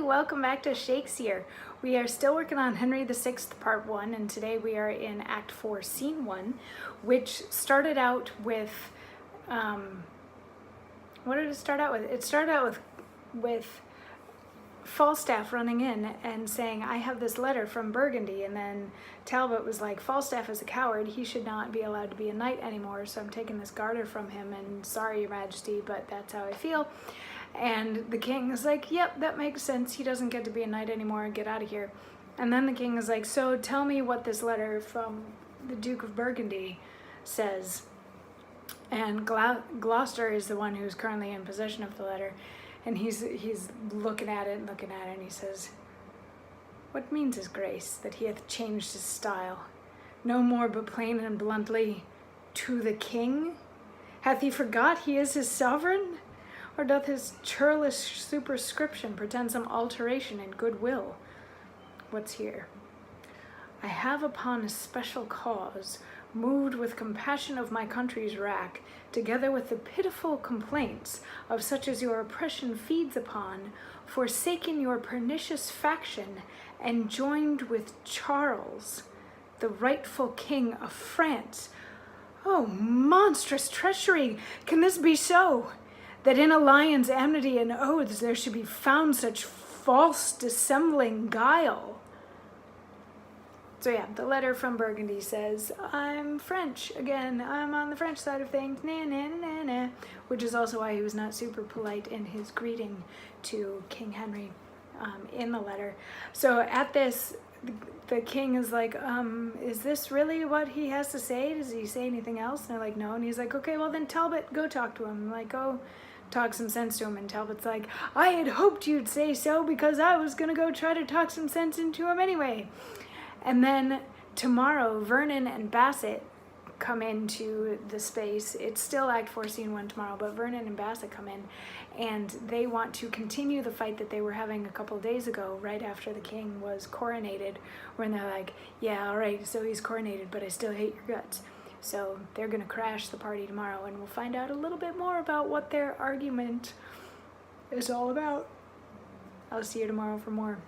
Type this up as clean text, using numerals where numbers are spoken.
welcome back to Shakesyear. We are still working on Henry VI, Part 1, and today we are in Act 4, Scene 1, which started out with, what did it start out with? It started out with Falstaff running in and saying, I have this letter from Burgundy, and then Talbot was like, Falstaff is a coward, he should not be allowed to be a knight anymore, so I'm taking this garter from him, and sorry, Your Majesty, but that's how I feel. And the king is like, yep, that makes sense, he doesn't get to be a knight anymore, get out of here. And then the king is like, so tell me what this letter from the Duke of Burgundy says. And Gloucester is the one who's currently in possession of the letter. And he's looking at it, and he says, what means his grace, that he hath changed his style? No more but plain and bluntly, to the king? Hath he forgot he is his sovereign? Or doth his churlish superscription pretend some alteration in goodwill? What's here? I have upon a special cause, moved with compassion of my country's wrack, together with the pitiful complaints of such as your oppression feeds upon, forsaken your pernicious faction, and joined with Charles, the rightful king of France. Oh, monstrous treachery! Can this be so? That in alliance, amity, and oaths there should be found such false dissembling guile. So yeah, the letter from Burgundy says, I'm French, again, I'm on the French side of things, nah, nah, nah, nah, which is also why he was not super polite in his greeting to King Henry in the letter. So at this, the king is like, is this really what he has to say? Does he say anything else? And they're like, no. And he's like, okay, well then Talbot, go talk to him. Like, go talk some sense to him. And Talbot's like, I had hoped you'd say so because I was gonna go try to talk some sense into him anyway. And then tomorrow, Vernon and Bassett come into the space. It's still Act 4, Scene 1 tomorrow, but Vernon and Bassett come in, and they want to continue the fight that they were having a couple of days ago, right after the king was coronated, when they're like, yeah, all right, so he's coronated, but I still hate your guts. So they're gonna crash the party tomorrow, and we'll find out a little bit more about what their argument is all about. I'll see you tomorrow for more.